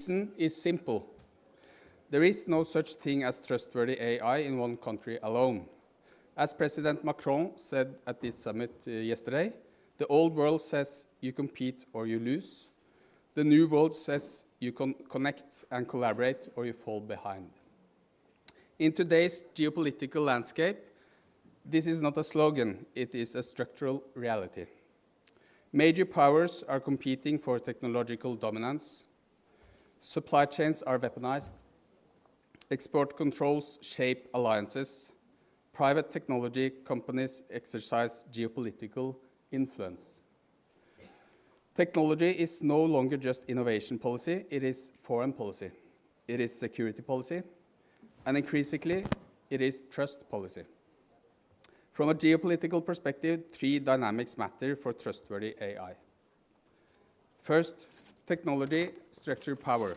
reason is simple. There is no such thing as trustworthy AI in one country alone. As President Macron said at this summit yesterday, the old world says you compete or you lose. The new world says you connect and collaborate or you fall behind. In today's geopolitical landscape, this is not a slogan, it is a structural reality. Major powers are competing for technological dominance. Supply chains are weaponized. Export controls shape alliances. Private technology companies exercise geopolitical influence. Technology is no longer just innovation policy, it is foreign policy. It is security policy, and increasingly, it is trust policy. From a geopolitical perspective, three dynamics matter for trustworthy AI. First, technology, structure, power.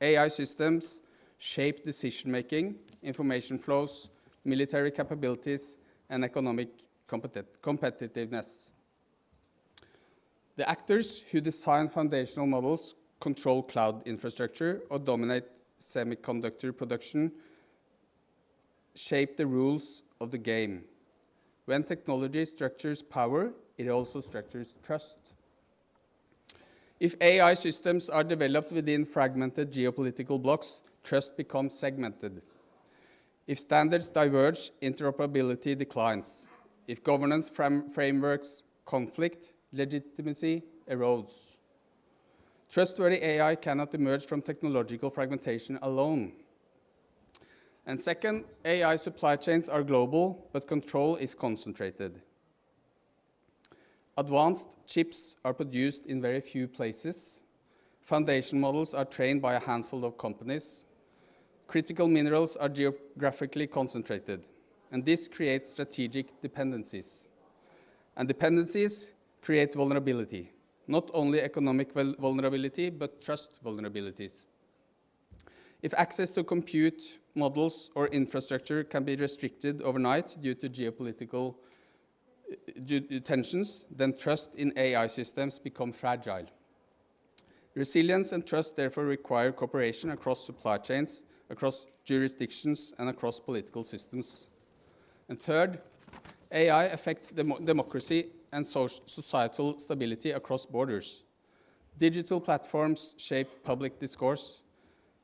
AI systems shape decision-making, information flows, military capabilities, and economic competitiveness. The actors who design foundational models, control cloud infrastructure, or dominate semiconductor production shape the rules of the game. When technology structures power, it also structures trust. If AI systems are developed within fragmented geopolitical blocks, trust becomes segmented. If standards diverge, interoperability declines. If governance frameworks conflict, legitimacy erodes. Trustworthy AI cannot emerge from technological fragmentation alone. And second, AI supply chains are global, but control is concentrated. Advanced chips are produced in very few places. Foundation models are trained by a handful of companies. Critical minerals are geographically concentrated, and this creates strategic dependencies. And dependencies create vulnerability, not only economic vulnerability, but trust vulnerabilities. If access to compute models or infrastructure can be restricted overnight due to geopolitical tensions, then trust in AI systems become fragile. Resilience and trust therefore require cooperation across supply chains, across jurisdictions, and across political systems. And third, AI affects democracy and societal stability across borders. Digital platforms shape public discourse.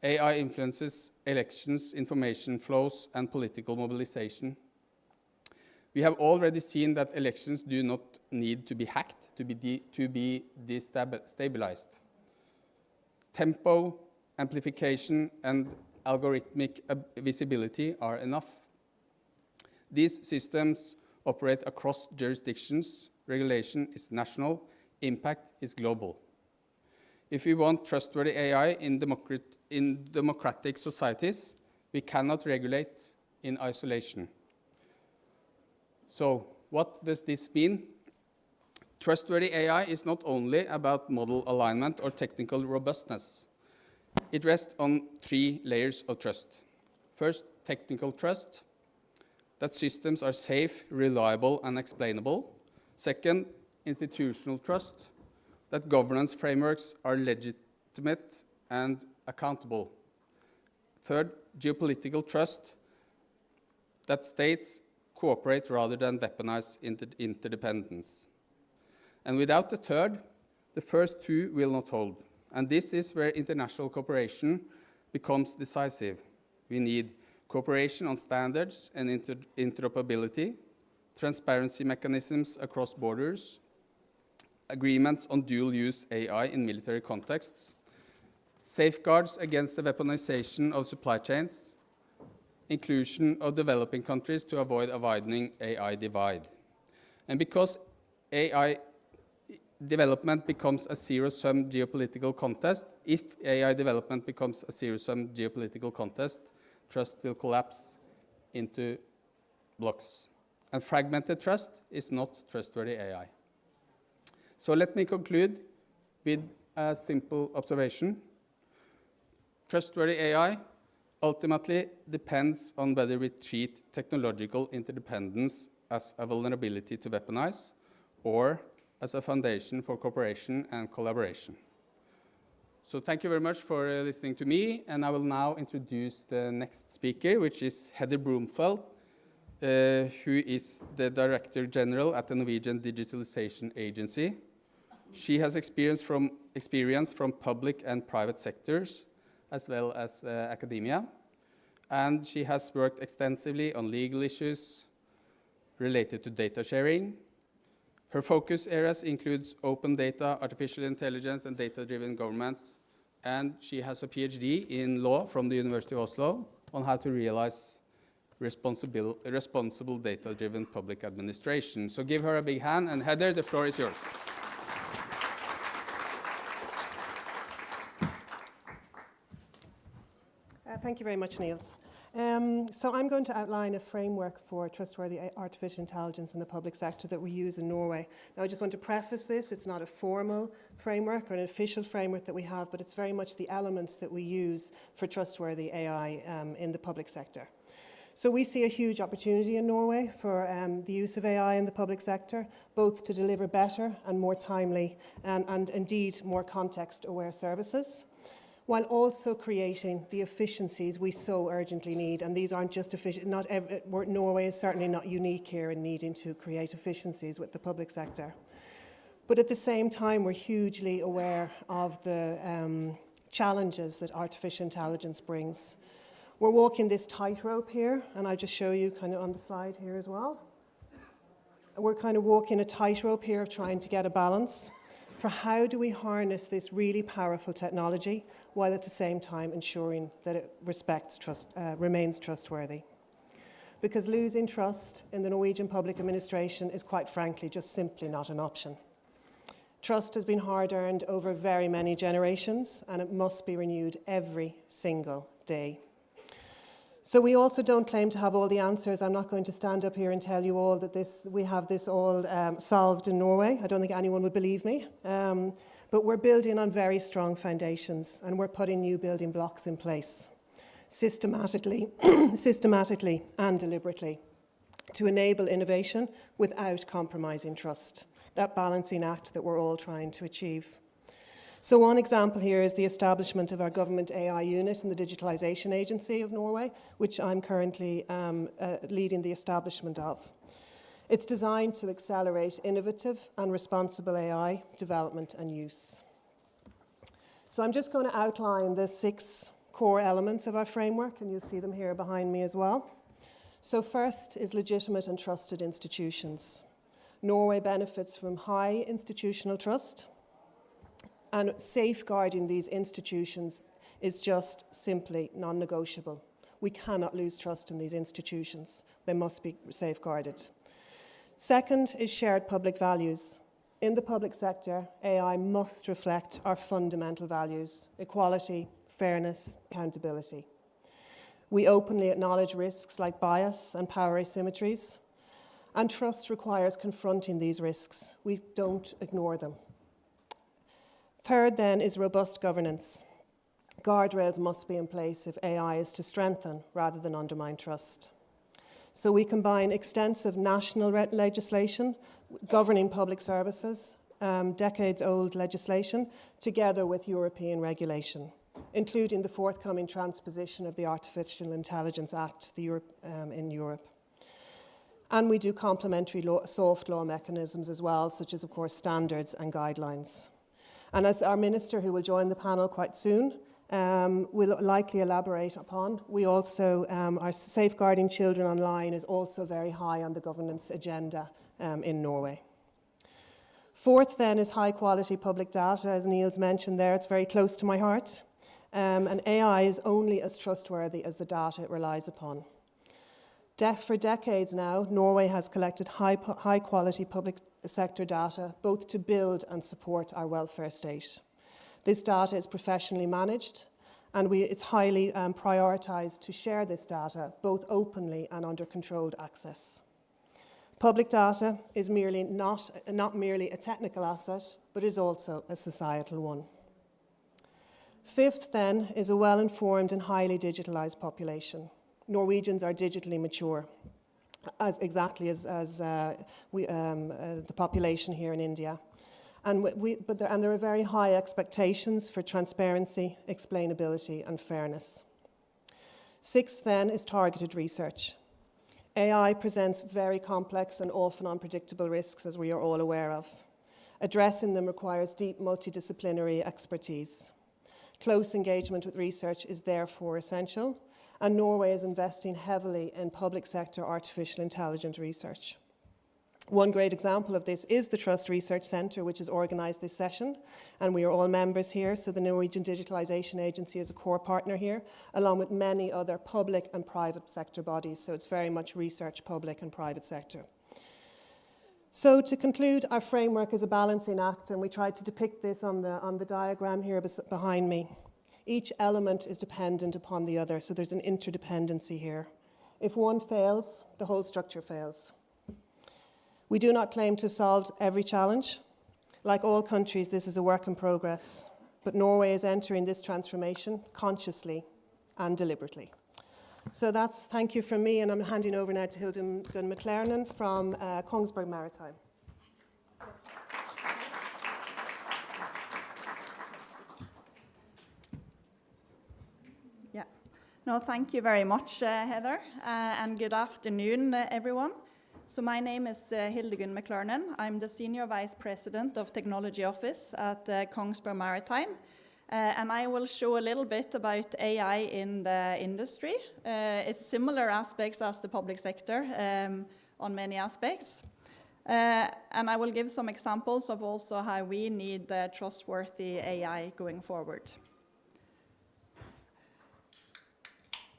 AI influences elections, information flows, and political mobilization. We have already seen that elections do not need to be hacked to be destabilized. Tempo, amplification, and algorithmic visibility are enough. These systems operate across jurisdictions. Regulation is national. Impact is global. If we want trustworthy AI in democratic societies, we cannot regulate in isolation. So, what does this mean? Trustworthy AI is not only about model alignment or technical robustness. It rests on three layers of trust. First, technical trust, that systems are safe, reliable, and explainable. Second, institutional trust, that governance frameworks are legitimate and accountable. Third, geopolitical trust, that states cooperate rather than weaponize interdependence. And without the third, the first two will not hold. And this is where international cooperation becomes decisive. We need cooperation on standards and interoperability, transparency mechanisms across borders, agreements on dual-use AI in military contexts, safeguards against the weaponization of supply chains, inclusion of developing countries to avoid a widening AI divide. And because AI development becomes a zero-sum geopolitical contest, if AI development becomes a zero-sum geopolitical contest, trust will collapse into blocks. And fragmented trust is not trustworthy AI. So let me conclude with a simple observation. Trustworthy AI ultimately depends on whether we treat technological interdependence as a vulnerability to weaponize or as a foundation for cooperation and collaboration. So thank you very much for listening to me, and I will now introduce the next speaker, which is Heather Bromfeld, who is the Director General at the Norwegian Digitalization Agency. She has experience from public and private sectors, as well as academia, and she has worked extensively on legal issues related to data sharing. Her focus areas includes open data, artificial intelligence, and data-driven government, and she has a PhD in law from the University of Oslo on how to realize responsible data-driven public administration. So give her a big hand, and Heather, the floor is yours. Thank you very much, Niels. So I'm going to outline a framework for trustworthy artificial intelligence in the public sector that we use in Norway. Now, I just want to preface this. It's not a formal framework or an official framework that we have, but it's very much the elements that we use for trustworthy AI in the public sector. So we see a huge opportunity in Norway for the use of AI in the public sector, both to deliver better and more timely and indeed more context-aware services, while also creating the efficiencies we so urgently need. And these aren't just Norway is certainly not unique here in needing to create efficiencies with the public sector. But at the same time, we're hugely aware of the challenges that artificial intelligence brings. We're walking this tightrope here, and I'll just show you kind of on the slide here as well. We're kind of walking a tightrope here of trying to get a balance for how do we harness this really powerful technology while at the same time ensuring that it remains trustworthy. Because losing trust in the Norwegian public administration is quite frankly just simply not an option. Trust has been hard earned over very many generations, and it must be renewed every single day. So we also don't claim to have all the answers. I'm not going to stand up here and tell you all that we have this all solved in Norway. I don't think anyone would believe me. But we're building on very strong foundations, and we're putting new building blocks in place, systematically and deliberately, to enable innovation without compromising trust, that balancing act that we're all trying to achieve. So one example here is the establishment of our government AI unit in the Digitalization Agency of Norway, which I'm currently leading the establishment of. It's designed to accelerate innovative and responsible AI development and use. So I'm just going to outline the 6 core elements of our framework, and you'll see them here behind me as well. So first is legitimate and trusted institutions. Norway benefits from high institutional trust, and safeguarding these institutions is just simply non-negotiable. We cannot lose trust in these institutions. They must be safeguarded. Second is shared public values. In the public sector, AI must reflect our fundamental values: equality, fairness, accountability. We openly acknowledge risks like bias and power asymmetries, and trust requires confronting these risks. We don't ignore them. Third, then, is robust governance. Guardrails must be in place if AI is to strengthen rather than undermine trust. So we combine extensive national legislation governing public services, decades-old legislation, together with European regulation, including the forthcoming transposition of the Artificial Intelligence Act in Europe. And we do complementary soft law mechanisms as well, such as, of course, standards and guidelines. And as our minister, who will join the panel quite soon, will likely elaborate upon, we also, our safeguarding children online is also very high on the governance agenda in Norway. Fourth, then, is high quality public data. As Niels mentioned there, it's very close to my heart. And AI is only as trustworthy as the data it relies upon. For decades now, Norway has collected high quality public sector data, both to build and support our welfare state. This data is professionally managed, and it's highly prioritised to share this data, both openly and under controlled access. Public data is not merely a technical asset, but is also a societal one. Fifth, then, is a well-informed and highly digitalised population. Norwegians are digitally mature, exactly as the population here in India. And there are very high expectations for transparency, explainability, and fairness. Sixth, then, is targeted research. AI presents very complex and often unpredictable risks, as we are all aware of. Addressing them requires deep multidisciplinary expertise. Close engagement with research is therefore essential, and Norway is investing heavily in public sector artificial intelligence research. One great example of this is the Trust Research Centre, which has organised this session, and we are all members here, so the Norwegian Digitalisation Agency is a core partner here, along with many other public and private sector bodies, so it's very much research, public and private sector. So to conclude, our framework is a balancing act, and we tried to depict this on the diagram here behind me. Each element is dependent upon the other, so there's an interdependency here. If one fails, the whole structure fails. We do not claim to have solved every challenge. Like all countries, this is a work in progress, but Norway is entering this transformation consciously and deliberately. So thank you from me, and I'm handing over now to Hildegunn McLernan from Kongsberg Maritime. Yeah. No, thank you very much, Heather, and good afternoon, everyone. So my name is Hildegunn McLernan. I'm the Senior Vice President of Technology Office at Kongsberg Maritime. And I will show a little bit about AI in the industry. It's similar aspects as the public sector on many aspects. And I will give some examples of also how we need trustworthy AI going forward.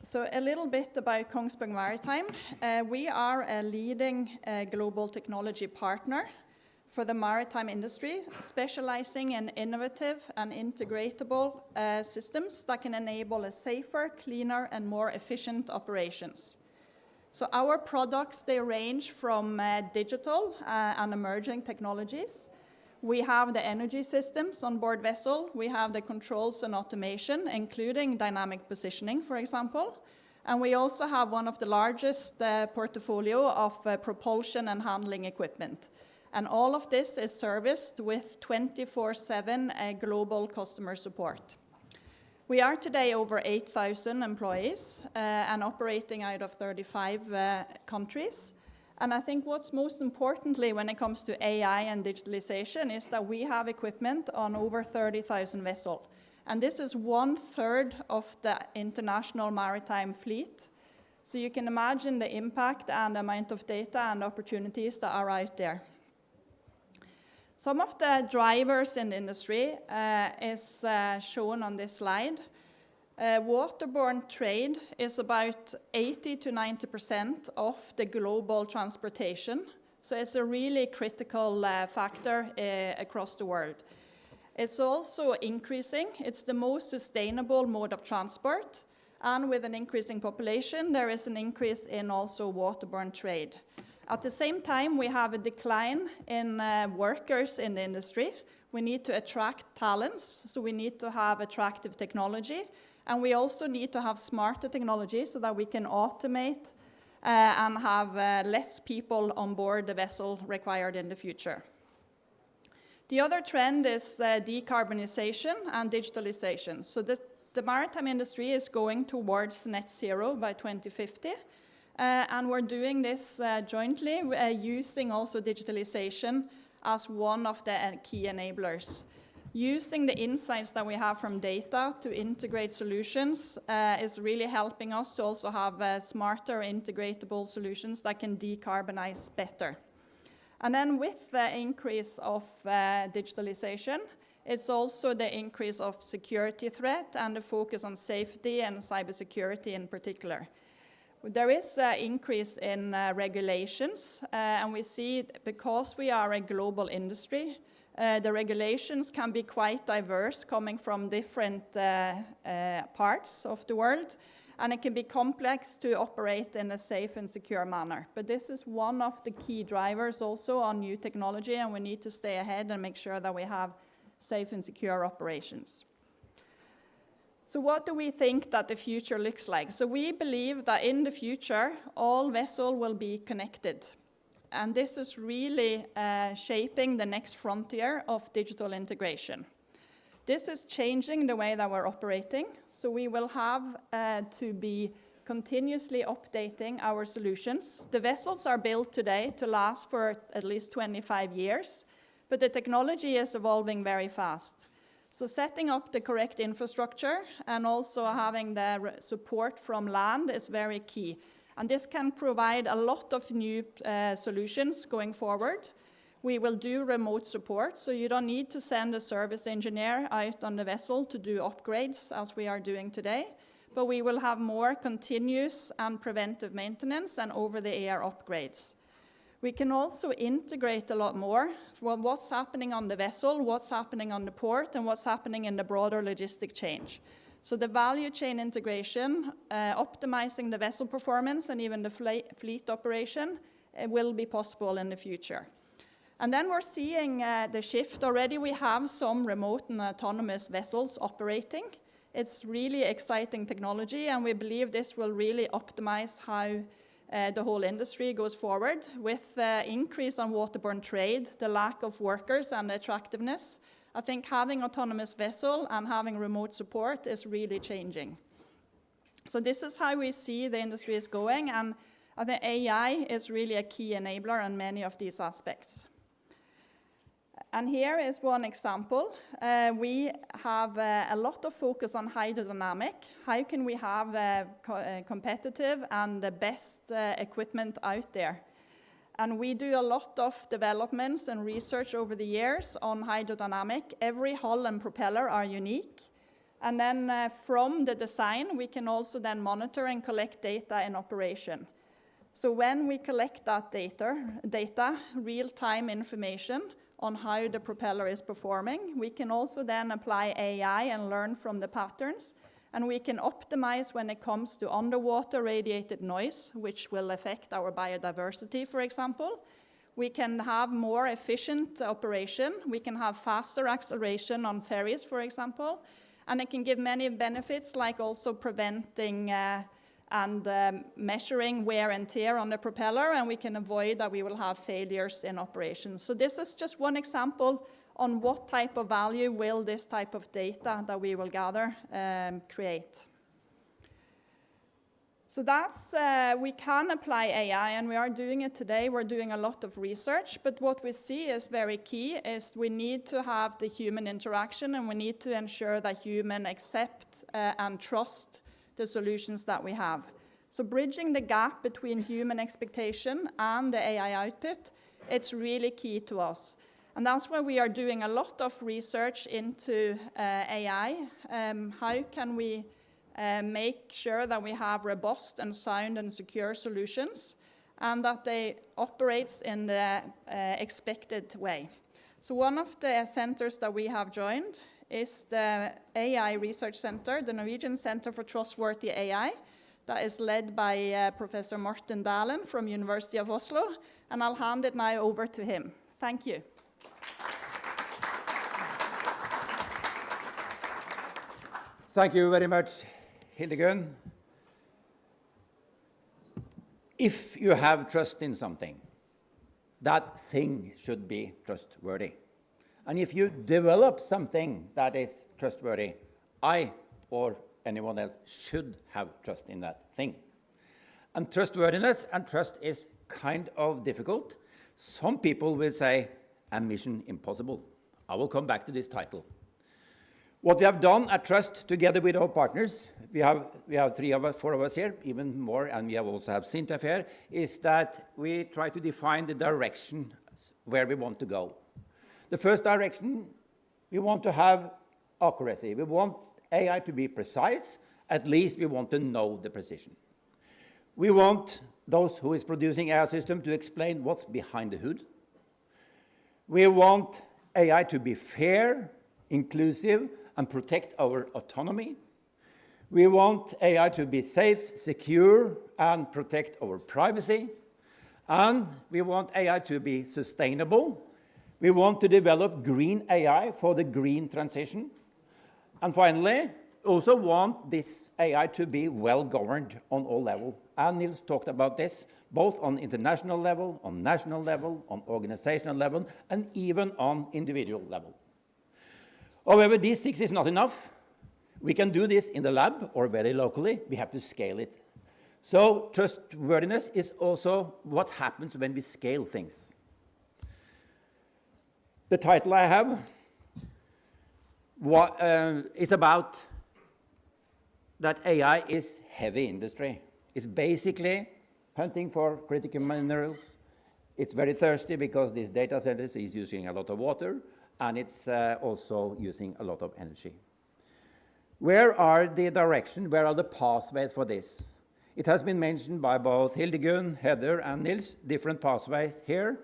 So a little bit about Kongsberg Maritime. We are a leading global technology partner for the maritime industry, specializing in innovative and integratable systems that can enable a safer, cleaner, and more efficient operations. So our products, they range from digital and emerging technologies. We have the energy systems on board vessel. We have the controls and automation, including dynamic positioning, for example. And we also have one of the largest portfolio of propulsion and handling equipment. And all of this is serviced with 24/7 global customer support. We are today over 8,000 employees and operating out of 35 countries. And I think what's most importantly when it comes to AI and digitalization is that we have equipment on over 30,000 vessels. And this is 1/3 of the international maritime fleet. So you can imagine the impact and the amount of data and opportunities that are out there. Some of the drivers in the industry is shown on this slide. Waterborne trade is about 80 to 90% of the global transportation. So it's a really critical factor across the world. It's also increasing. It's the most sustainable mode of transport. And with an increasing population, there is an increase in also waterborne trade. At the same time, we have a decline in workers in the industry. We need to attract talents, so we need to have attractive technology. And we also need to have smarter technology so that we can automate and have less people on board the vessel required in the future. The other trend is decarbonization and digitalization. So the maritime industry is going towards net zero by 2050. And we're doing this jointly, using also digitalization as one of the key enablers. Using the insights that we have from data to integrate solutions is really helping us to also have smarter integratable solutions that can decarbonize better. And then with the increase of digitalization, it's also the increase of security threat and the focus on safety and cybersecurity in particular. There is an increase in regulations, and we see because we are a global industry, the regulations can be quite diverse, coming from different parts of the world, and it can be complex to operate in a safe and secure manner. But this is one of the key drivers also on new technology, and we need to stay ahead and make sure that we have safe and secure operations. So what do we think that the future looks like? So we believe that in the future, all vessels will be connected. and this is really shaping the next frontier of digital integration. This is changing the way that we're operating, so we will have to be continuously updating our solutions. The vessels are built today to last for at least 25 years, but the technology is evolving very fast. So setting up the correct infrastructure and also having the support from land is very key. And this can provide a lot of new solutions going forward. We will do remote support, so you don't need to send a service engineer out on the vessel to do upgrades as we are doing today, but we will have more continuous and preventive maintenance and over-the-air upgrades. We can also integrate a lot more from what's happening on the vessel, what's happening on the port, and what's happening in the broader logistic chain. So the value chain integration, optimizing the vessel performance and even the fleet operation will be possible in the future. And then we're seeing the shift. Already we have some remote and autonomous vessels operating. It's really exciting technology, and we believe this will really optimize how the whole industry goes forward. With the increase on waterborne trade, the lack of workers and the attractiveness, I think having autonomous vessel and having remote support is really changing. So this is how we see the industry is going, and I think AI is really a key enabler in many of these aspects. And here is one example. We have a lot of focus on hydrodynamic. How can we have competitive and the best equipment out there? And we do a lot of developments and research over the years on hydrodynamic. Every hull and propeller are unique. And then from the design, we can also then monitor and collect data in operation. So when we collect that data, real-time information on how the propeller is performing, we can also then apply AI and learn from the patterns. And we can optimize when it comes to underwater radiated noise, which will affect our biodiversity, for example. We can have more efficient operation. We can have faster acceleration on ferries, for example. And it can give many benefits, like also preventing and measuring wear and tear on the propeller, and we can avoid that we will have failures in operation. So this is just one example on what type of value will this type of data that we will gather create. So that's, we can apply AI, and we are doing it today. We're doing a lot of research, but what we see is very key is we need to have the human interaction, and we need to ensure that humans accept and trust the solutions that we have. So bridging the gap between human expectation and the AI output, it's really key to us. And that's why we are doing a lot of research into AI. How can we make sure that we have robust and sound and secure solutions, and that they operate in the expected way. So one of the centers that we have joined is the AI Research Center, the Norwegian Center for Trustworthy AI, that is led by Professor Martin Dahlen from University of Oslo, and I'll hand it now over to him. Thank you. Thank you very much, Hildegunn. If you have trust in something, that thing should be trustworthy. And if you develop something that is trustworthy, I or anyone else should have trust in that thing. And trustworthiness and trust is kind of difficult. Some people will say, a mission impossible. I will come back to this title. What we have done at Trust, together with our partners, we have 4 of us here, even more, and we also have Sintef here, is that we try to define the direction where we want to go. The first direction, we want to have accuracy. We want AI to be precise. At least we want to know the precision. We want those who is producing AI system to explain what's behind the hood. We want AI to be fair, inclusive, and protect our autonomy. We want AI to be safe, secure, and protect our privacy. And we want AI to be sustainable. We want to develop green AI for the green transition. And finally, also want this AI to be well governed on all levels. And Niels talked about this, both on international level, on national level, on organizational level, and even on individual level. However, these 6 is not enough. We can do this in the lab or very locally. We have to scale it. So trustworthiness is also what happens when we scale things. The title I have is about that AI is heavy industry. It's basically hunting for critical minerals. It's very thirsty because this data center is using a lot of water, and it's also using a lot of energy. Where are the direction, where are the pathways for this? It has been mentioned by both Hildegunn, Heather, and Niels, different pathways here.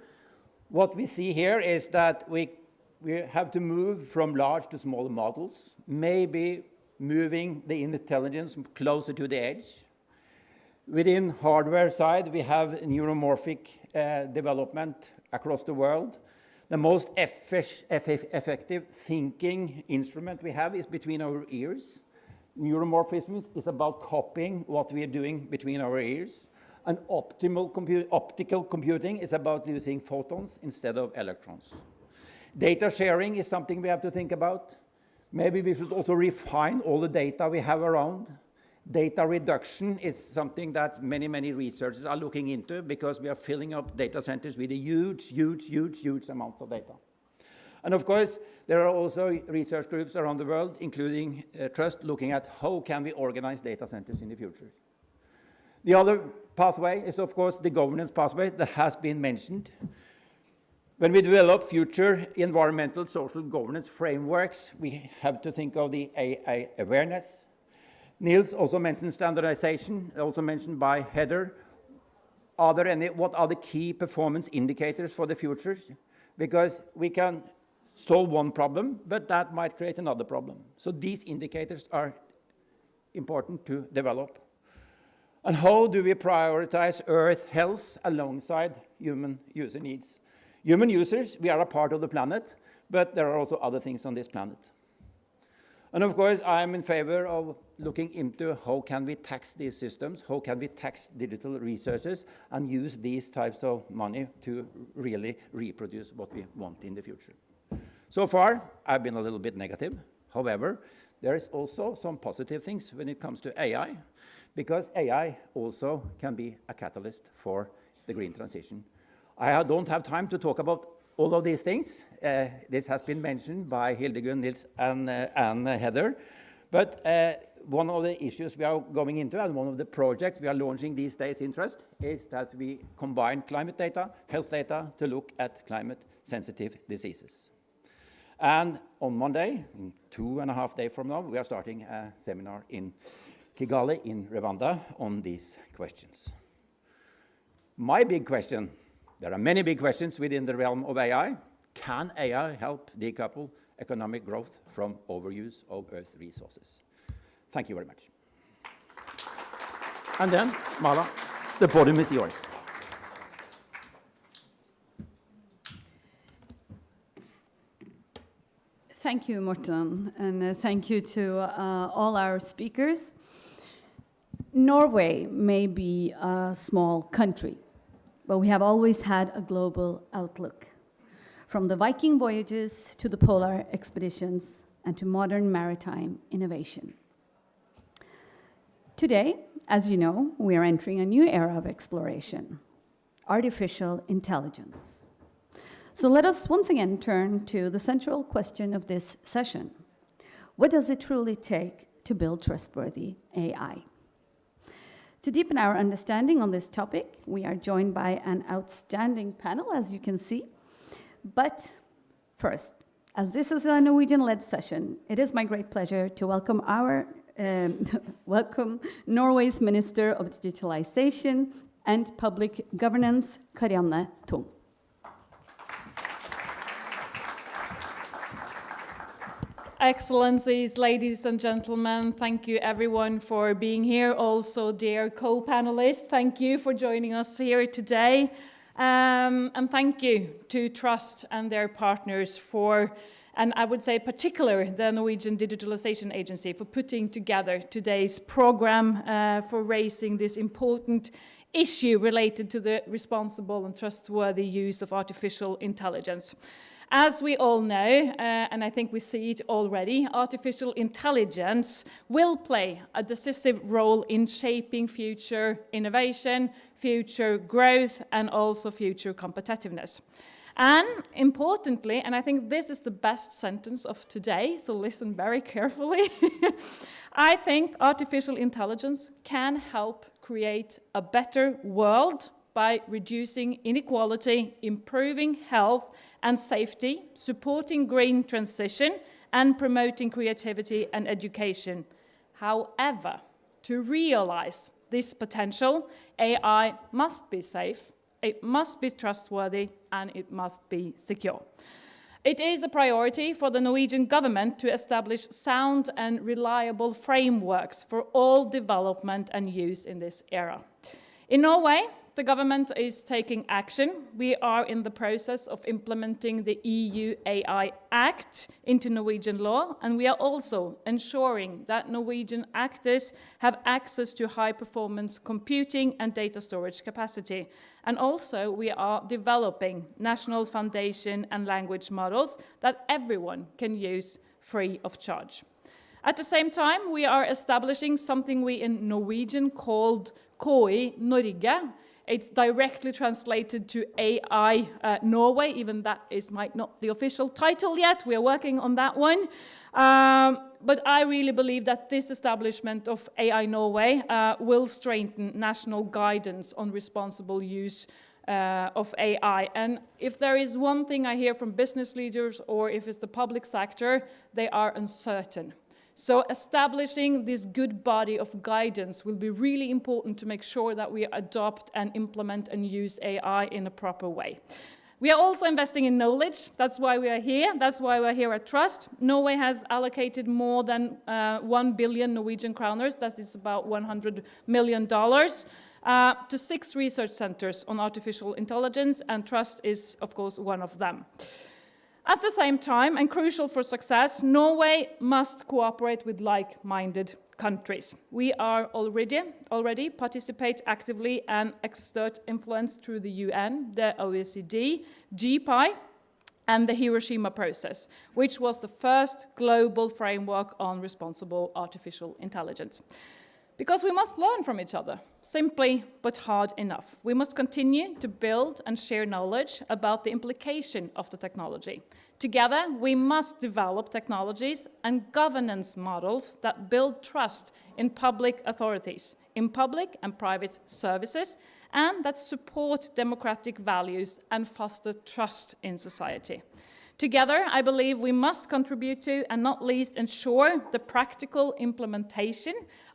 What we see here is that we have to move from large to smaller models, maybe moving the intelligence closer to the edge. Within hardware side, we have neuromorphic development across the world. The most effective thinking instrument we have is between our ears. Neuromorphism is about copying what we are doing between our ears. And optical computing is about using photons instead of electrons. Data sharing is something we have to think about. Maybe we should also refine all the data we have around. Data reduction is something that many researchers are looking into because we are filling up data centers with a huge amounts of data. And of course, there are also research groups around the world, including Trust, looking at how can we organize data centers in the future. The other pathway is, of course, the governance pathway that has been mentioned. When we develop future environmental social governance frameworks, we have to think of the AI awareness. Niels also mentioned standardization, also mentioned by Heather. What are the key performance indicators for the futures? Because we can solve one problem, but that might create another problem. So these indicators are important to develop. And how do we prioritize Earth health alongside human user needs? Human users, we are a part of the planet, but there are also other things on this planet. And of course, I am in favor of looking into how can we tax these systems, how can we tax digital researchers, and use these types of money to really reproduce what we want in the future. So far, I've been a little bit negative. However, there is also some positive things when it comes to AI, because AI also can be a catalyst for the green transition. I don't have time to talk about all of these things. This has been mentioned by Hildegunn, Niels, and Heather. But one of the issues we are going into, and one of the projects we are launching these days in Trust, is that we combine climate data, health data, to look at climate-sensitive diseases. And on Monday, 2.5 days from now, we are starting a seminar in Kigali in Rwanda on these questions. My big question, there are many big questions within the realm of AI. Can AI help decouple economic growth from overuse of Earth's resources? Thank you very much. And then, Mala, the podium is yours. Thank you, Morten, and thank you to all our speakers. Norway may be a small country, but we have always had a global outlook. From the Viking voyages to the polar expeditions and to modern maritime innovation. Today, as you know, we are entering a new era of exploration, artificial intelligence. So let us once again turn to the central question of this session. What does it truly take to build trustworthy AI? To deepen our understanding on this topic, we are joined by an outstanding panel, as you can see. But first, as this is a Norwegian-led session, it is my great pleasure to welcome welcome Norway's Minister of Digitalization and Public Governance, Karianne Tung. Excellencies, ladies and gentlemen, thank you everyone for being here. Also, dear co-panelists, thank you for joining us here today. And thank you to Trust and their partners for and I would say particularly the Norwegian Digitalization Agency for putting together today's program for raising this important issue related to the responsible and trustworthy use of artificial intelligence. As we all know, and I think we see it already, artificial intelligence will play a decisive role in shaping future innovation, future growth, and also future competitiveness. And importantly, and I think this is the best sentence of today, so listen very carefully, I think artificial intelligence can help create a better world by reducing inequality, improving health and safety, supporting green transition, and promoting creativity and education. However, to realize this potential, AI must be safe, it must be trustworthy, and it must be secure. It is a priority for the Norwegian government to establish sound and reliable frameworks for all development and use in this era. In Norway, the government is taking action. We are in the process of implementing the EU AI Act into Norwegian law, and we are also ensuring that Norwegian actors have access to high-performance computing and data storage capacity. And also, we are developing national foundation and language models that everyone can use free of charge. At the same time, we are establishing something we in Norwegian called KI Norge. It's directly translated to AI Norway, even that might not be the official title yet. We are working on that one. But I really believe that this establishment of AI Norway will strengthen national guidance on responsible use of AI. And if there is one thing I hear from business leaders or if it's the public sector, they are uncertain. So establishing this good body of guidance will be really important to make sure that we adopt and implement and use AI in a proper way. We are also investing in knowledge. That's why we are here. That's why we're here at Trust. Norway has allocated more than 1 billion Norwegian kroners, that is about $100 million, to 6 research centers on artificial intelligence, and Trust is, of course, one of them. At the same time, and crucial for success, Norway must cooperate with like-minded countries. We are already participate actively and exert influence through the UN, the OECD, GPI, and the Hiroshima process, which was the first global framework on responsible artificial intelligence. Because we must learn from each other, simply but hard enough. We must continue to build and share knowledge about the implication of the technology. Together, we must develop technologies and governance models that build trust in public authorities, in public and private services, and that support democratic values and foster trust in society. Together, I believe we must contribute to, and not least ensure, the practical implementation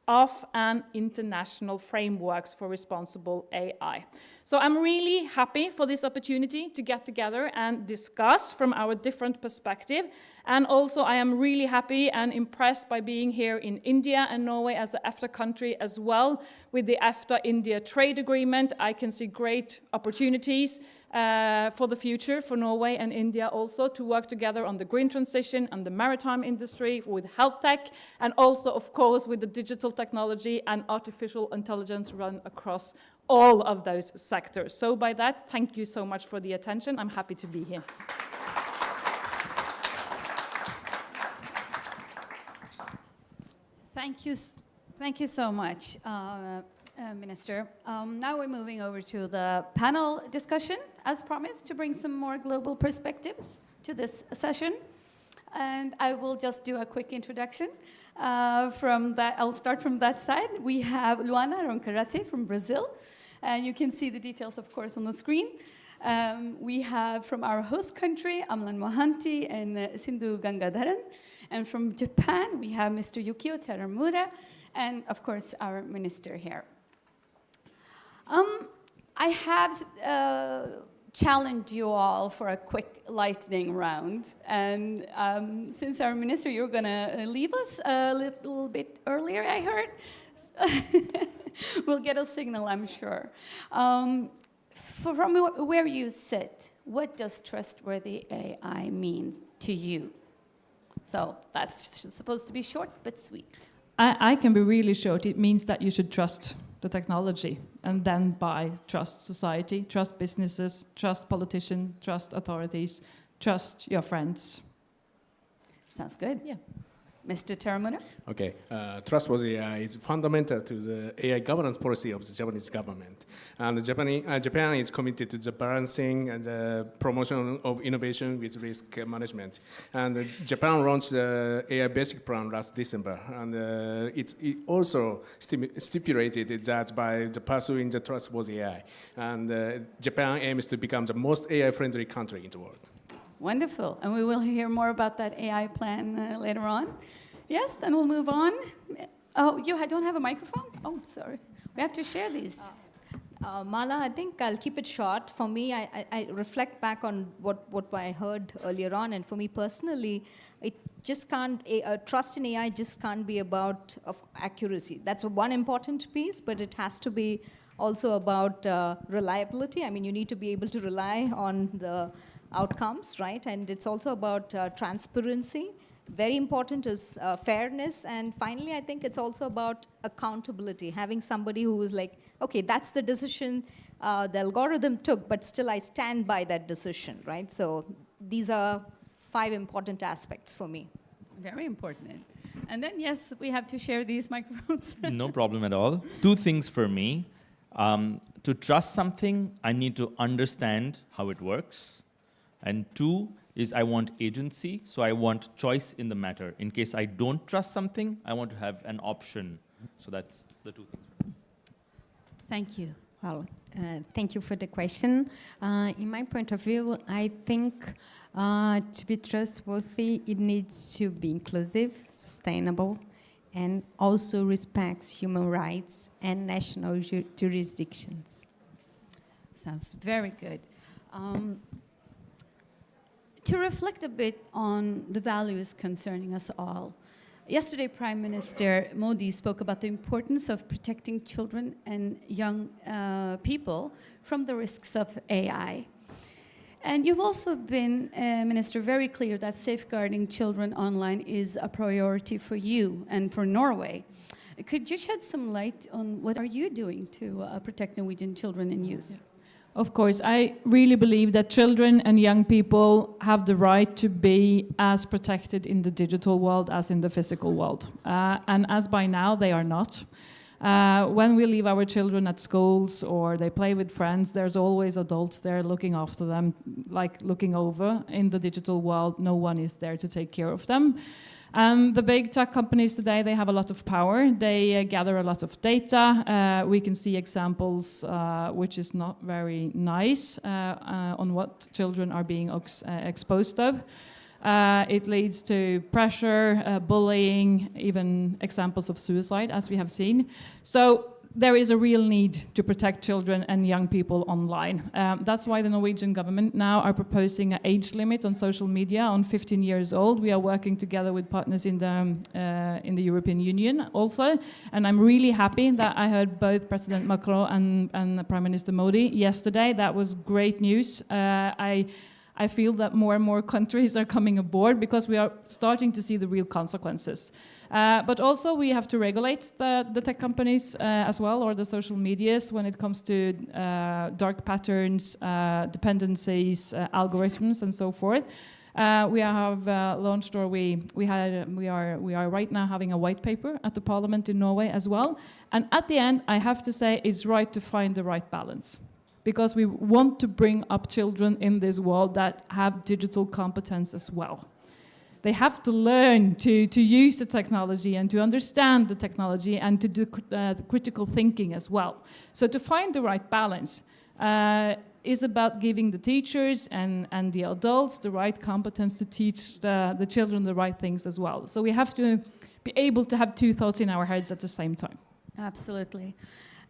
of an international frameworks for responsible AI. So I'm really happy for this opportunity to get together and discuss from our different perspective. And also I am really happy and impressed by being here in India and Norway as an EFTA country as well. With the EFTA-India trade agreement, I can see great opportunities for the future for Norway and India also to work together on the green transition and the maritime industry with health tech, and also, of course, with the digital technology and artificial intelligence run across all of those sectors. So by that, thank you so much for the attention. I'm happy to be here. Thank you so much, Minister. Now we're moving over to the panel discussion, as promised, to bring some more global perspectives to this session. And I will just do a quick introduction. I'll start from that side. We have Luana Roncarate from Brazil. And you can see the details, of course, on the screen. We have from our host country, Amlan Mohanty and Sindhu Gangadharan. And from Japan, we have Mr. Yukio Teramura, and of course, our minister here. I have challenged you all for a quick lightning round. And since our minister, you're going to leave us a little bit earlier, I heard. We'll get a signal, I'm sure. From where you sit, what does trustworthy AI mean to you? So that's supposed to be short but sweet. I can be really short. It means that you should trust the technology and then trust society, trust businesses, trust politicians, trust authorities, trust your friends. Sounds good. Yeah. Mr. Teramura? Okay, trustworthy AI is fundamental to the AI governance policy of the Japanese government. And Japan is committed to the balancing and the promotion of innovation with risk management. And Japan launched the AI basic plan last December. And it also stipulated that by the pursuing the trustworthy AI. And Japan aims to become the most AI-friendly country in the world. Wonderful. And we will hear more about that AI plan later on. Yes, then we'll move on. Oh, don't have a microphone? Oh, sorry. We have to share these. Mala, I think I'll keep it short. For me, I reflect back on what I heard earlier on, and for me personally, it just can't, trust in AI just can't be about accuracy. That's one important piece, but it has to be also about reliability. I mean, you need to be able to rely on the outcomes, right? And it's also about transparency. Very important is fairness. And finally, I think it's also about accountability, having somebody who is like, okay, that's the decision the algorithm took, but still I stand by that decision, right? So these are 5 important aspects for me. Very important. And then, yes, we have to share these microphones. No problem at all. 2 things for me. To trust something, I need to understand how it works. And 2 is I want agency, so I want choice in the matter. In case I don't trust something, I want to have an option. So that's the 2 things. Thank you. Well, thank you for the question. In my point of view, I think to be trustworthy, it needs to be inclusive, sustainable, and also respects human rights and national jurisdictions. Sounds very good. To reflect a bit on the values concerning us all, yesterday Prime Minister Modi spoke about the importance of protecting children and young people from the risks of AI. And you've also been, Minister, very clear that safeguarding children online is a priority for you and for Norway. Could you shed some light on what are you doing to protect Norwegian children and youth? Yeah. Of course, I really believe that children and young people have the right to be as protected in the digital world as in the physical world. And as by now, they are not. When we leave our children at schools or they play with friends, there's always adults there looking after them, like looking over. In the digital world, no one is there to take care of them. The big tech companies today, they have a lot of power. They gather a lot of data. We can see examples which is not very nice on what children are being exposed of. It leads to pressure, bullying, even examples of suicide, as we have seen. So there is a real need to protect children and young people online. That's why the Norwegian government now are proposing an age limit on social media on 15 years old. We are working together with partners in the European Union also. And I'm really happy that I heard both President Macron and Prime Minister Modi yesterday. That was great news. I feel that more and more countries are coming aboard because we are starting to see the real consequences. But also we have to regulate the tech companies as well, or the social medias, when it comes to dark patterns, dependencies, algorithms, and so forth. We have launched, or we are right now having a white paper at the Parliament in Norway as well. And at the end, I have to say, it's right to find the right balance, because we want to bring up children in this world that have digital competence as well. They have to learn to use the technology and to understand the technology and to do critical thinking as well. So to find the right balance is about giving the teachers and the adults the right competence to teach the children the right things as well. So we have to be able to have 2 thoughts in our heads at the same time. Absolutely.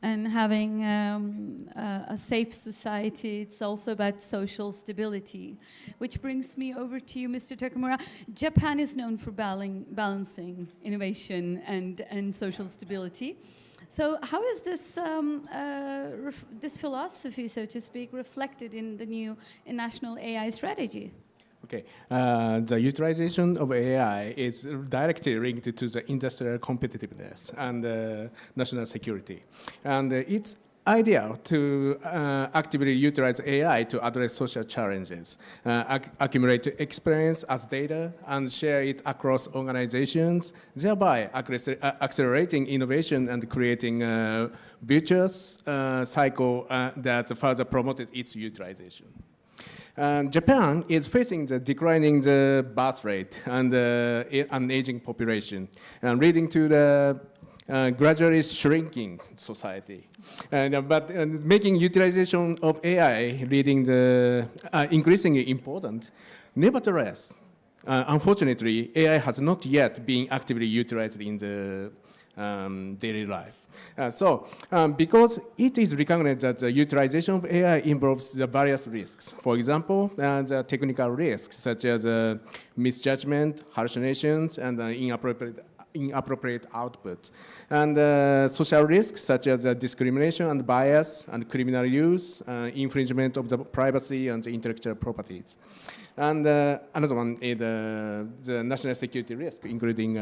And having a safe society, it's also about social stability. Which brings me over to you, Mr. Takamura. Japan is known for balancing innovation and social stability. So how is this this philosophy, so to speak, reflected in the new national AI strategy? Okay, the utilization of AI is directly linked to the industrial competitiveness and national security. And it's ideal to actively utilize AI to address social challenges, accumulate experience as data, and share it across organizations, thereby accelerating innovation and creating a virtuous cycle that further promotes its utilization. Japan is facing the declining the birth rate and an aging population, leading to the gradually shrinking society. But making utilization of AI leading the increasingly important. Nevertheless, unfortunately, AI has not yet been actively utilized in the daily life. Because it is recognized that the utilization of AI involves the various risks. For example, the technical risks such as misjudgment, hallucinations, and inappropriate output. And social risks such as discrimination and bias and criminal use, infringement of the privacy and the intellectual properties. And another one is the national security risk, including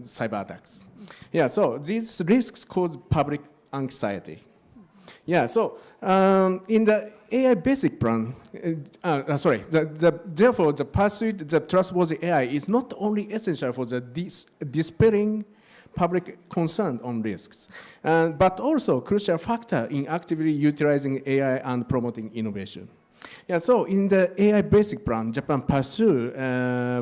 cyber attacks. Yeah, so these risks cause public anxiety. Yeah, so in the AI basic plan, therefore the pursuit, the trustworthy AI is not only essential for the dispelling public concern on risks, but also a crucial factor in actively utilizing AI and promoting innovation. Yeah, so in the AI basic plan, Japan pursue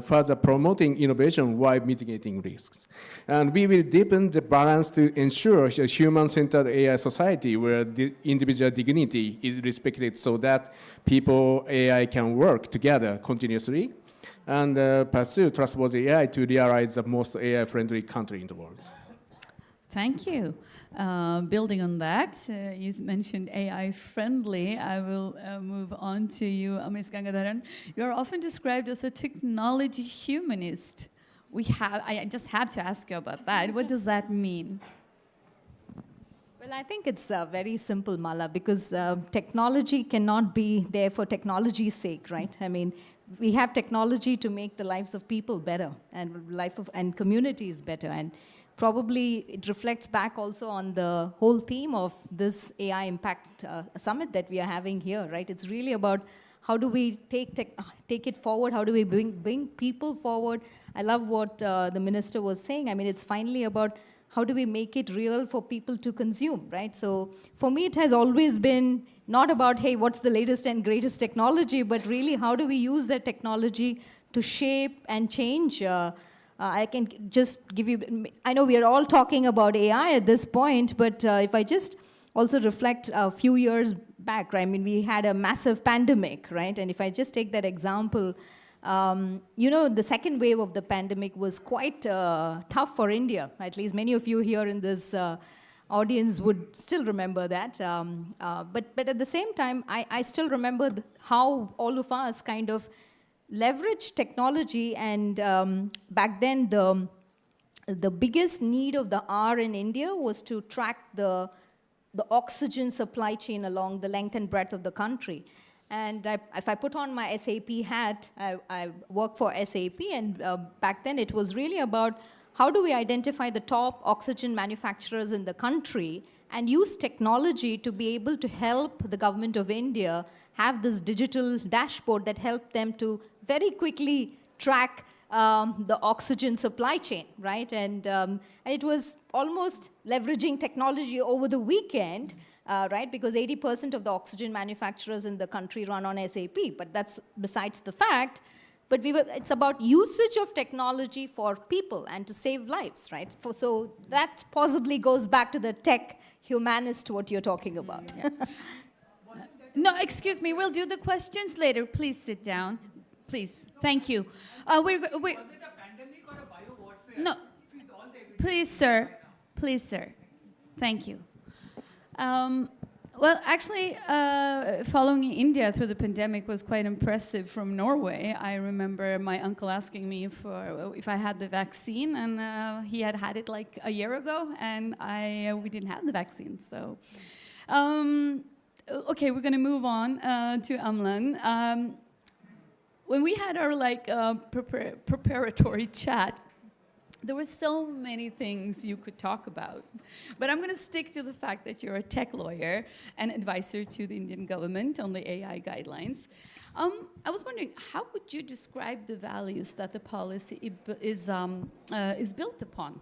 further promoting innovation while mitigating risks. And we will deepen the balance to ensure a human-centered AI society where the individual dignity is respected so that people, AI can work together continuously and pursue trustworthy AI to realize the most AI-friendly country in the world. Thank you. Building on that, you mentioned AI friendly. I will move on to you, Ms. Gangadharan. You are often described as a technology humanist. I just have to ask you about that. What does that mean? Well, I think it's very simple, Mala, because technology cannot be there for technology's sake, right? I mean, we have technology to make the lives of people better and communities better. And probably it reflects back also on the whole theme of this AI Impact Summit that we are having here, right? It's really about how do we take it forward, how do we bring people forward. I love what the minister was saying. I mean, it's finally about how do we make it real for people to consume, right? So for me, it has always been not about, hey, what's the latest and greatest technology, but really how do we use that technology to shape and change I can just give you, I know we are all talking about AI at this point, but if I just also reflect a few years back, right? I mean, we had a massive pandemic, right? And if I just take that example, the second wave of the pandemic was quite tough for India. At least many of you here in this audience would still remember that. But at the same time, I still remember how all of us kind of leverage technology, and back then the biggest need of the hour in India was to track the oxygen supply chain along the length and breadth of the country. And if I put on my SAP hat, I work for SAP, and back then it was really about how do we identify the top oxygen manufacturers in the country and use technology to be able to help the government of India have this digital dashboard that helped them to very quickly track the oxygen supply chain, right? And it was almost leveraging technology over the weekend, right? Because 80% of the oxygen manufacturers in the country run on SAP, but that's besides the fact. But it's about usage of technology for people and to save lives, right? So that possibly goes back to the tech humanist, what you're talking about. No, excuse me, we'll do the questions later. Please sit down. Please, thank you. We're Was it a pandemic or a bio-warfare? No, please, sir. Please, sir. Thank you. Well, actually, following India through the pandemic was quite impressive from Norway. I remember my uncle asking me if I had the vaccine, and he had it like a year ago, and we didn't have the vaccine. So, okay, we're going to move on to Amlan. when we had our preparatory chat, there were so many things you could talk about. But I'm going to stick to the fact that you're a tech lawyer and advisor to the Indian government on the AI guidelines. I was wondering, how would you describe the values that the policy is built upon?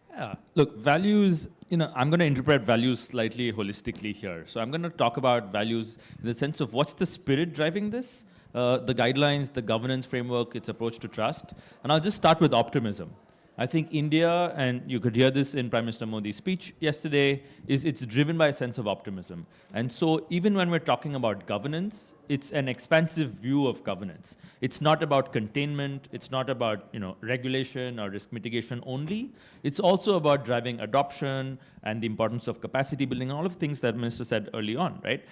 Yeah, look, values, I'm going to interpret values slightly holistically here. So I'm going to talk about values in the sense of what's the spirit driving this, the guidelines, the governance framework, its approach to trust. And I'll just start with optimism. I think India, and you could hear this in Prime Minister Modi's speech yesterday, it's driven by a sense of optimism. And so even when we're talking about governance, it's an expansive view of governance. It's not about containment, it's not about regulation or risk mitigation only. It's also about driving adoption and the importance of capacity building, all of the things that the Minister said early on, right?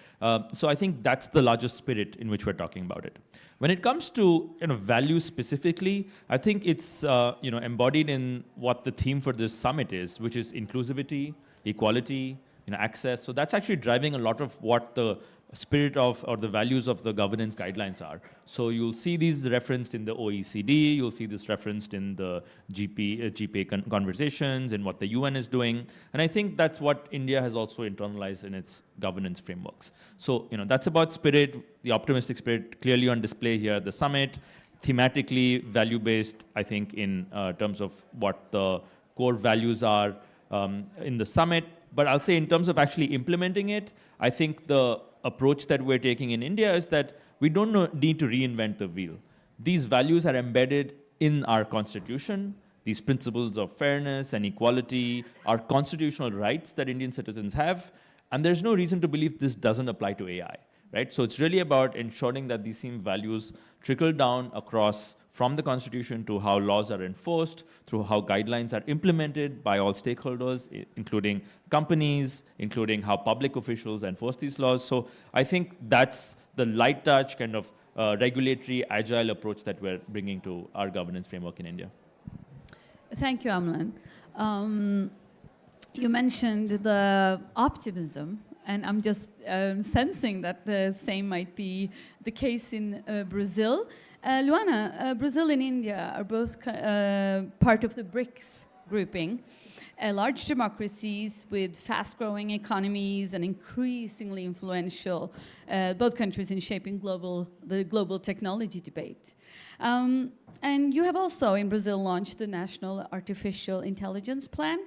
So I think that's the largest spirit in which we're talking about it. When it comes to values specifically, I think it's embodied in what the theme for this summit is, which is inclusivity, equality, access. So that's actually driving a lot of what the spirit of or the values of the governance guidelines are. So you'll see these referenced in the OECD, you'll see this referenced in the GPA conversations and what the UN is doing. And I think that's what India has also internalized in its governance frameworks. So that's about spirit, the optimistic spirit clearly on display here at the summit, thematically value-based, I think, in terms of what the core values are in the summit. But I'll say in terms of actually implementing it, I think the approach that we're taking in India is that we don't need to reinvent the wheel. These values are embedded in our constitution. These principles of fairness and equality are constitutional rights that Indian citizens have, and there's no reason to believe this doesn't apply to AI, right? So it's really about ensuring that these same values trickle down across from the constitution to how laws are enforced, through how guidelines are implemented by all stakeholders, including companies, including how public officials enforce these laws. So I think that's the light touch kind of regulatory, agile approach that we're bringing to our governance framework in India. Thank you, Amlan. You mentioned the optimism, and I'm just sensing that the same might be the case in Brazil. Luana, Brazil and India are both part of the BRICS grouping, large democracies with fast-growing economies and increasingly influential, both countries in shaping the global technology debate. And you have also, in Brazil, launched the National Artificial Intelligence Plan.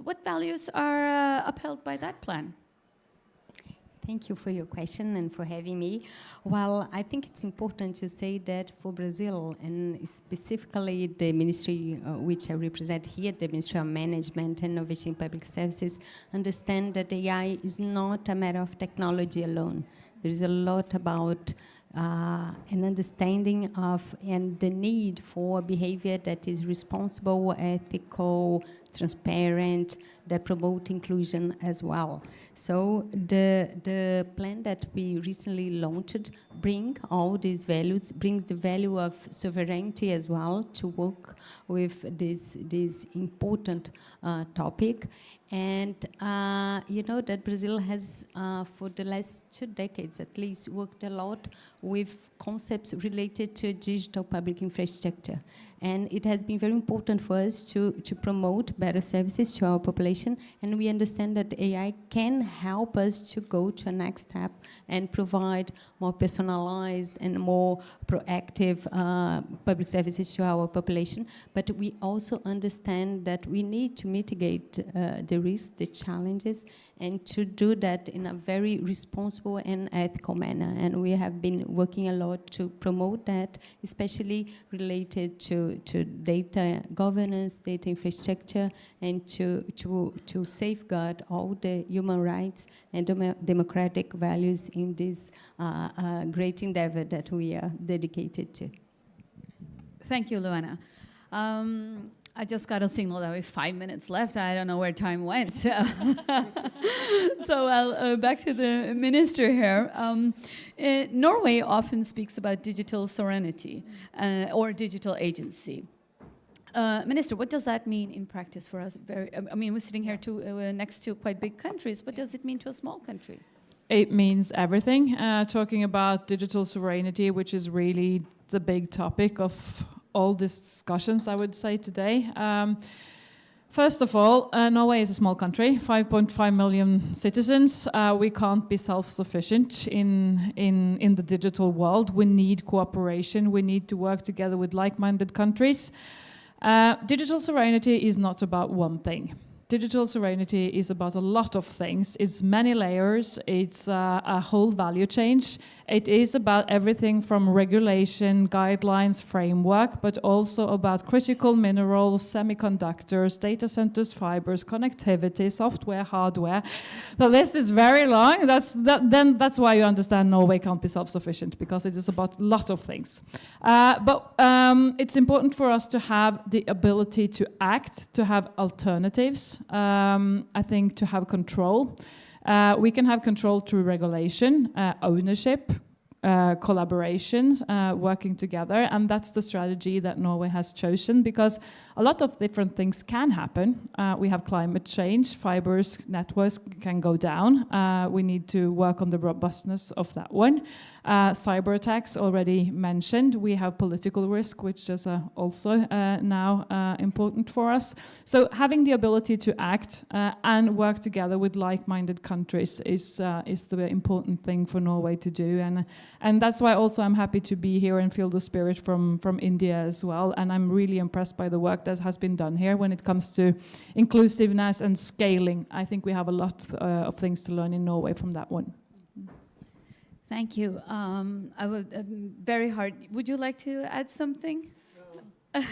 What values are upheld by that plan? Thank you for your question and for having me. Well, I think it's important to say that for Brazil, and specifically the ministry which I represent here, the Ministry of Management and Innovation in Public Services, understand that AI is not a matter of technology alone. There is a lot about an understanding of and the need for behavior that is responsible, ethical, transparent, that promote inclusion as well. So the plan that we recently launched brings all these values, brings the value of sovereignty as well to work with this important topic. And you know that Brazil has, for the last 2 decades at least, worked a lot with concepts related to digital public infrastructure. And it has been very important for us to promote better services to our population. And we understand that AI can help us to go to a next step and provide more personalized and more proactive public services to our population. But we also understand that we need to mitigate the risks, the challenges, and to do that in a very responsible and ethical manner. And we have been working a lot to promote that, especially related to data governance, data infrastructure, and to safeguard all the human rights and democratic values in this great endeavor that we are dedicated to. Thank you, Luana. I just got a signal that we have 5 minutes left. I don't know where time went. So I'll back to the minister here. Norway often speaks about digital sovereignty or digital agency. Minister, what does that mean in practice for us? I mean, we're sitting here next to quite big countries. What does it mean to a small country? it means everything. Talking about digital sovereignty, which is really the big topic of all discussions, I would say, today. First of all, Norway is a small country, 5.5 million citizens. We can't be self-sufficient in the digital world. We need cooperation. We need to work together with like-minded countries. Digital sovereignty is not about one thing. Digital sovereignty is about a lot of things. It's many layers. It's a whole value chain. It is about everything from regulation, guidelines, framework, but also about critical minerals, semiconductors, data centers, fibers, connectivity, software, hardware. The list is very long. That's why you understand Norway can't be self-sufficient, because it is about a lot of things. But it's important for us to have the ability to act, to have alternatives. I think to have control. We can have control through regulation, ownership, collaborations, working together, and that's the strategy that Norway has chosen, because a lot of different things can happen. We have climate change, fibers, networks can go down. We need to work on the robustness of that one. Cyber attacks already mentioned. We have political risk, which is also now important for us. So having the ability to act and work together with like-minded countries is the important thing for Norway to do. And that's why also I'm happy to be here and feel the spirit from India as well. And I'm really impressed by the work that has been done here when it comes to inclusiveness and scaling. I think we have a lot of things to learn in Norway from that one. Thank you. I would very hard. Would you like to add something? No.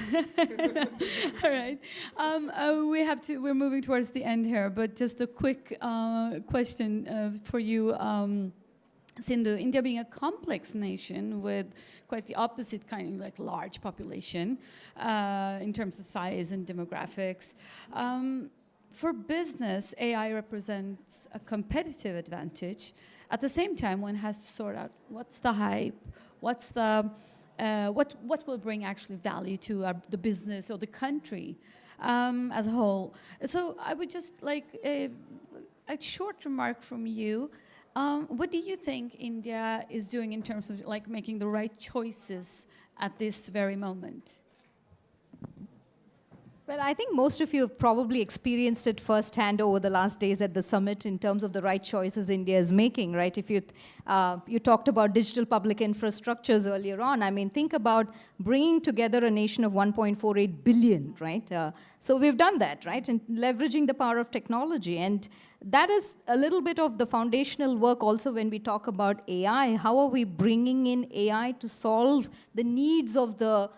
All right. We're moving towards the end here, but just a quick question for you. Sindhu, India being a complex nation with quite the opposite kind of like large population in terms of size and demographics. For business, AI represents a competitive advantage. At the same time, one has to sort out what's the hype, what's the what will bring actually value to the business or the country as a whole. So I would just like a short remark from you. What do you think India is doing in terms of like making the right choices at this very moment? Well, I think most of you have probably experienced it firsthand over the last days at the summit in terms of the right choices India is making, right? If you talked about digital public infrastructures earlier on, I mean, think about bringing together a nation of 1.48 billion, right? So we've done that, right? And leveraging the power of technology. And that is a little bit of the foundational work also when we talk about AI. How are we bringing in AI to solve the needs of the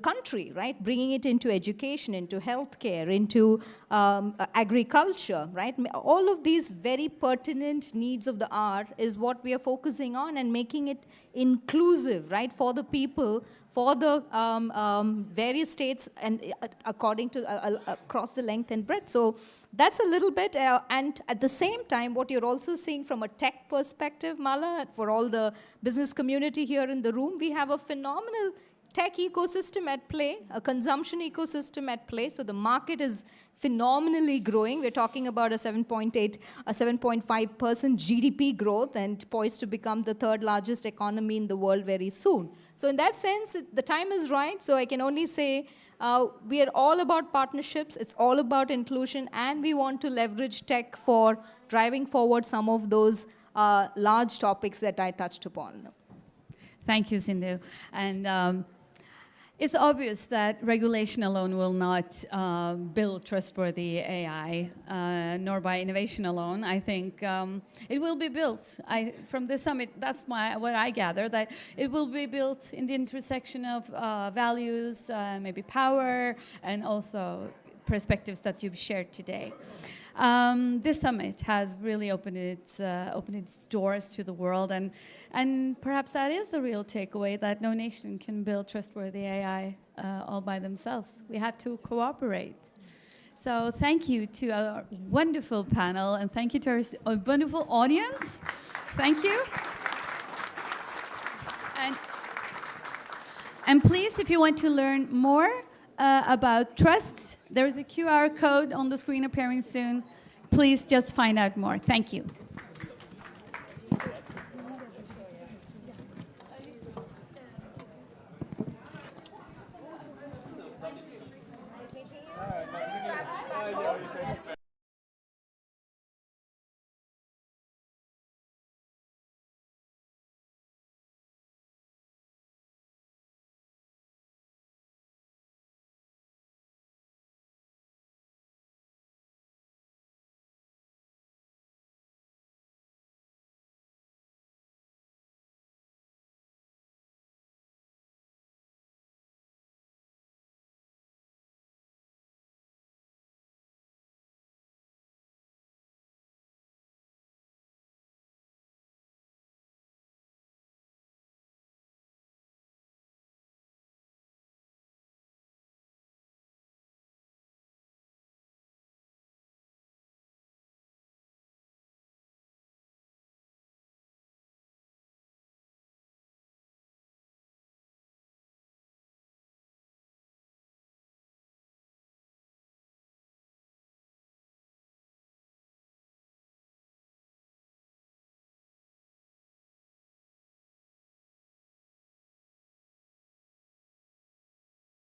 country, right? Bringing it into education, into healthcare, into agriculture, right? All of these very pertinent needs of the hour is what we are focusing on, and making it inclusive, right? For the people, for the various states, and according to across the length and breadth. So that's a little bit, and at the same time, what you're also seeing from a tech perspective, Mala, for all the business community here in the room, we have a phenomenal tech ecosystem at play, a consumption ecosystem at play. So the market is phenomenally growing. We're talking about a 7.5% GDP growth, and poised to become the third largest economy in the world very soon. So in that sense, the time is right. So I can only say we are all about partnerships. It's all about inclusion, and we want to leverage tech for driving forward some of those large topics that I touched upon. Thank you, Sindhu. And it's obvious that regulation alone will not build trustworthy AI, nor by innovation alone. I think it will be built. From this summit, that's what I gather, that it will be built in the intersection of values, maybe power, and also perspectives that you've shared today. This summit has really opened its doors to the world, and perhaps that is the real takeaway, that no nation can build trustworthy AI all by themselves. We have to cooperate. So thank you to our wonderful panel, and thank you to our wonderful audience. Thank you. And please, if you want to learn more about trust, there is a QR code on the screen appearing soon. Please just find out more. Thank you.